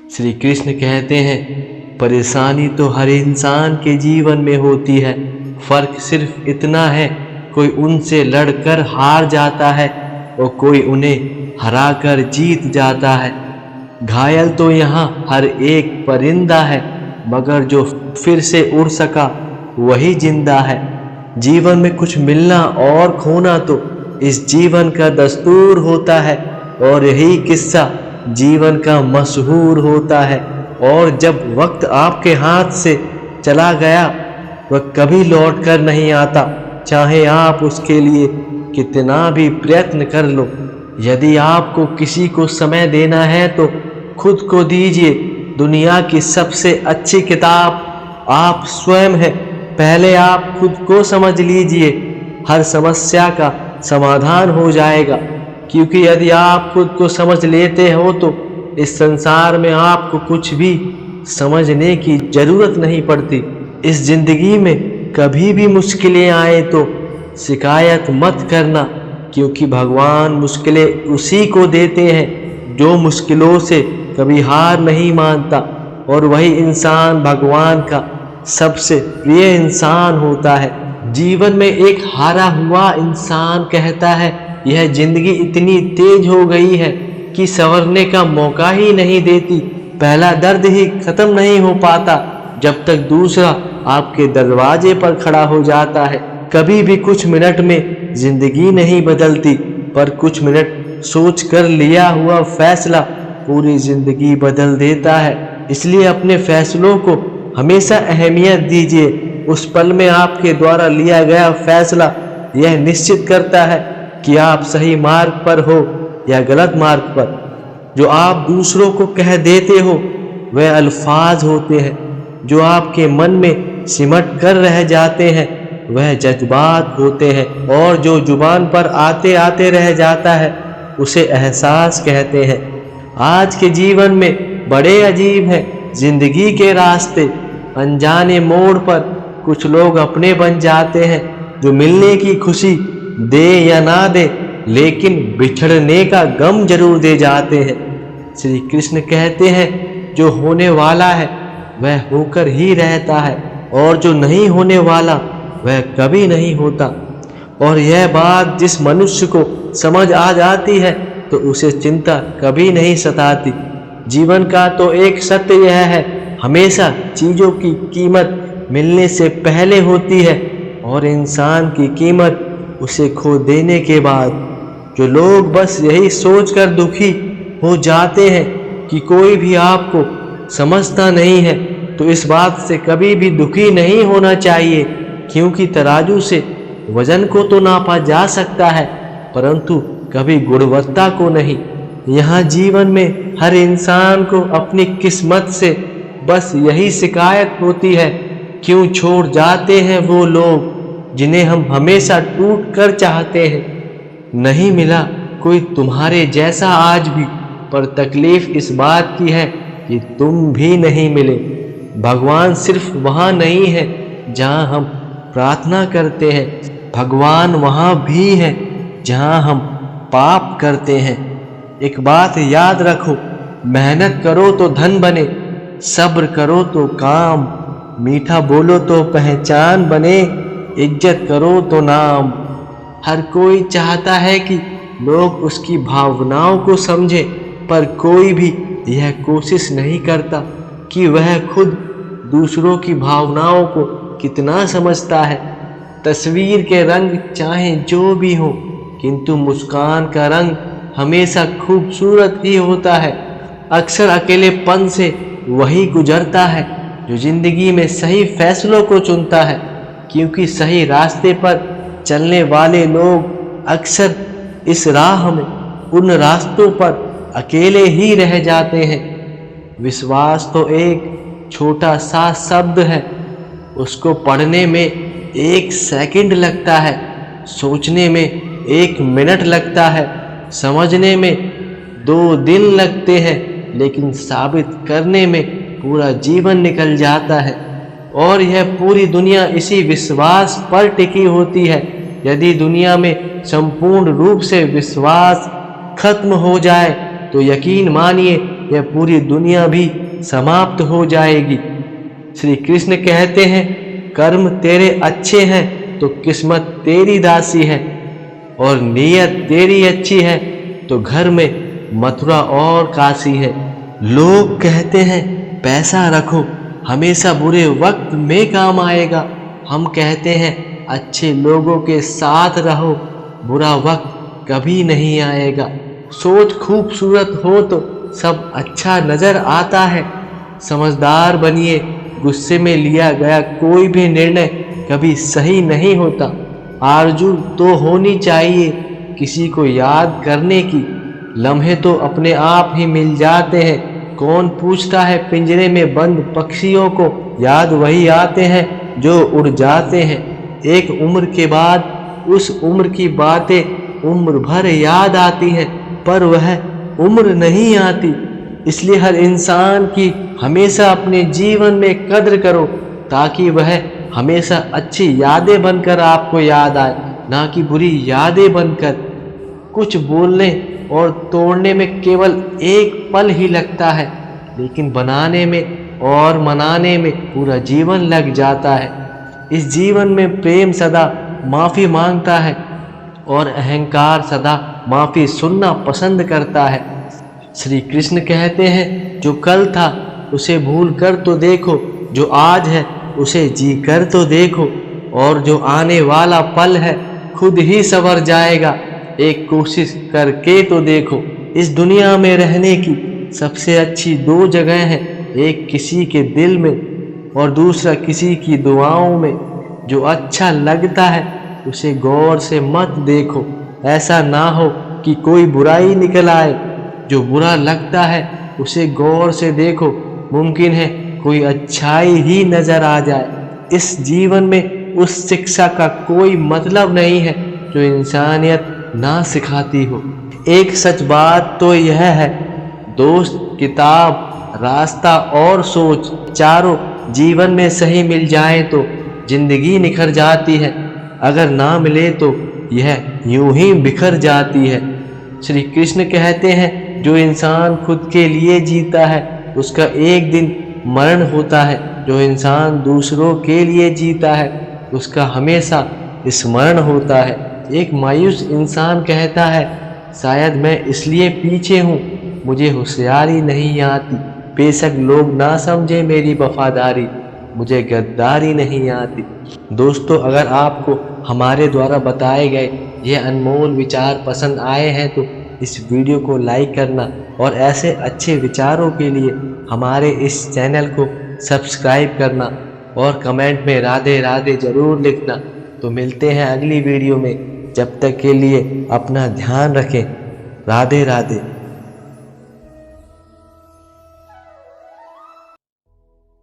श्री कृष्ण कहते हैं, परेशानी तो हर इंसान के जीवन में होती है, फर्क सिर्फ इतना है कोई उनसे लड़कर हार जाता है और कोई उन्हें हराकर जीत जाता है। घायल तो यहाँ हर एक परिंदा है, मगर जो फिर से उड़ सका वही जिंदा है। जीवन में कुछ मिलना और खोना तो इस जीवन का दस्तूर होता है और यही किस्सा जीवन का मशहूर होता है। और जब वक्त आपके हाथ से चला गया वह कभी लौट कर नहीं आता, चाहे आप उसके लिए कितना भी प्रयत्न कर लो। यदि आपको किसी को समय देना है तो खुद को दीजिए। दुनिया की सबसे अच्छी किताब आप स्वयं हैं। पहले आप खुद को समझ लीजिए, हर समस्या का समाधान हो जाएगा। क्योंकि यदि आप खुद को समझ लेते हो तो इस संसार में आपको कुछ भी समझने की जरूरत नहीं पड़ती। इस जिंदगी में कभी भी मुश्किलें आए तो शिकायत मत करना, क्योंकि भगवान मुश्किलें उसी को देते हैं जो मुश्किलों से कभी हार नहीं मानता, और वही इंसान भगवान का सबसे प्रिय इंसान होता है। जीवन में एक हारा हुआ इंसान कहता है, यह जिंदगी इतनी तेज हो गई है कि संवरने का मौका ही नहीं देती। पहला दर्द ही खत्म नहीं हो पाता जब तक दूसरा आपके दरवाजे पर खड़ा हो जाता है। कभी भी कुछ मिनट में जिंदगी नहीं बदलती, पर कुछ मिनट सोच कर लिया हुआ फैसला पूरी जिंदगी बदल देता है। इसलिए अपने फैसलों को हमेशा अहमियत दीजिए। उस पल में आपके द्वारा लिया गया फैसला यह निश्चित करता है कि आप सही मार्ग पर हो या गलत मार्ग पर। जो आप दूसरों को कह देते हो वह अल्फाज होते हैं, जो आपके मन में सिमट कर रह जाते हैं वह जज्बात होते हैं, और जो जुबान पर आते आते रह जाता है उसे एहसास कहते हैं। आज के जीवन में बड़े अजीब हैं जिंदगी के रास्ते। अनजाने मोड़ पर कुछ लोग अपने बन जाते हैं, जो मिलने की खुशी दे या ना दे, लेकिन बिछड़ने का गम जरूर दे जाते हैं। श्री कृष्ण कहते हैं, जो होने वाला है वह होकर ही रहता है, और जो नहीं होने वाला वह कभी नहीं होता। और यह बात जिस मनुष्य को समझ आ जाती है तो उसे चिंता कभी नहीं सताती। जीवन का तो एक सत्य यह है, हमेशा चीज़ों की कीमत मिलने से पहले होती है और इंसान की कीमत उसे खो देने के बाद। जो लोग बस यही सोचकर दुखी हो जाते हैं कि कोई भी आपको समझता नहीं है, तो इस बात से कभी भी दुखी नहीं होना चाहिए, क्योंकि तराजू से वजन को तो नापा जा सकता है, परंतु कभी गुणवत्ता को नहीं। यहाँ जीवन में हर इंसान को अपनी किस्मत से बस यही शिकायत होती है, क्यों छोड़ जाते हैं वो लोग जिन्हें हम हमेशा टूट कर चाहते हैं। नहीं मिला कोई तुम्हारे जैसा आज भी, पर तकलीफ इस बात की है कि तुम भी नहीं मिले। भगवान सिर्फ वहाँ नहीं है जहाँ हम प्रार्थना करते हैं, भगवान वहाँ भी है जहाँ हम पाप करते हैं। एक बात याद रखो, मेहनत करो तो धन बने, सब्र करो तो काम, मीठा बोलो तो पहचान बने, इज्जत करो तो नाम। हर कोई चाहता है कि लोग उसकी भावनाओं को समझे, पर कोई भी यह कोशिश नहीं करता कि वह खुद दूसरों की भावनाओं को कितना समझता है। तस्वीर के रंग चाहे जो भी हो, किंतु मुस्कान का रंग हमेशा खूबसूरत ही होता है। अक्सर अकेलेपन से वही गुजरता है जो जिंदगी में सही फैसलों को चुनता है, क्योंकि सही रास्ते पर चलने वाले लोग अक्सर इस राह में उन रास्तों पर अकेले ही रह जाते हैं। विश्वास तो एक छोटा सा शब्द है, उसको पढ़ने में 1 सेकंड लगता है, सोचने में 1 मिनट लगता है, समझने में 2 दिन लगते हैं, लेकिन साबित करने में पूरा जीवन निकल जाता है। और यह पूरी दुनिया इसी विश्वास पर टिकी होती है। यदि दुनिया में संपूर्ण रूप से विश्वास खत्म हो जाए तो यकीन मानिए यह पूरी दुनिया भी समाप्त हो जाएगी। श्री कृष्ण कहते हैं, कर्म तेरे अच्छे हैं तो किस्मत तेरी दासी है, और नीयत तेरी अच्छी है तो घर में मथुरा और काशी है। लोग कहते हैं पैसा रखो, हमेशा बुरे वक्त में काम आएगा। हम कहते हैं अच्छे लोगों के साथ रहो, बुरा वक्त कभी नहीं आएगा। सोच खूबसूरत हो तो सब अच्छा नजर आता है। समझदार बनिए, गुस्से में लिया गया कोई भी निर्णय कभी सही नहीं होता। आरज़ू तो होनी चाहिए किसी को याद करने की, लम्हे तो अपने आप ही मिल जाते हैं। कौन पूछता है पिंजरे में बंद पक्षियों को, याद वही आते हैं जो उड़ जाते हैं। एक उम्र के बाद उस उम्र की बातें उम्र भर याद आती हैं, पर वह उम्र नहीं आती। इसलिए हर इंसान की हमेशा अपने जीवन में कद्र करो, ताकि वह हमेशा अच्छी यादें बनकर आपको याद आए, ना कि बुरी यादें बनकर। कुछ बोलने और तोड़ने में केवल एक पल ही लगता है, लेकिन बनाने में और मनाने में पूरा जीवन लग जाता है। इस जीवन में प्रेम सदा माफ़ी मांगता है और अहंकार सदा माफ़ी सुनना पसंद करता है। श्री कृष्ण कहते हैं, जो कल था उसे भूल कर तो देखो, जो आज है उसे जी कर तो देखो, और जो आने वाला पल है खुद ही संवर जाएगा। एक कोशिश करके तो देखो। इस दुनिया में रहने की सबसे अच्छी दो जगह हैं, एक किसी के दिल में और दूसरा किसी की दुआओं में। जो अच्छा लगता है उसे गौर से मत देखो, ऐसा ना हो कि कोई बुराई निकल आए। जो बुरा लगता है उसे गौर से देखो, मुमकिन है कोई अच्छाई ही नजर आ जाए। इस जीवन में उस शिक्षा का कोई मतलब नहीं है जो इंसानियत ना सिखाती हो। एक सच बात तो यह है, दोस्त, किताब, रास्ता और सोच चारों जीवन में सही मिल जाए तो जिंदगी निखर जाती है, अगर ना मिले तो यह यूं ही बिखर जाती है। श्री कृष्ण कहते हैं, जो इंसान खुद के लिए जीता है उसका एक दिन मरण होता है, जो इंसान दूसरों के लिए जीता है उसका हमेशा स्मरण होता है। एक मायूस इंसान कहता है, शायद मैं इसलिए पीछे हूँ, मुझे होशियारी नहीं आती। बेशक लोग ना समझे मेरी वफादारी, मुझे गद्दारी नहीं आती। दोस्तों, अगर आपको हमारे द्वारा बताए गए ये अनमोल विचार पसंद आए हैं तो इस वीडियो को लाइक करना और ऐसे अच्छे विचारों के लिए हमारे इस चैनल को सब्सक्राइब करना और कमेंट में राधे राधे ज़रूर लिखना। तो मिलते हैं अगली वीडियो में, जब तक के लिए अपना ध्यान रखें। राधे राधे।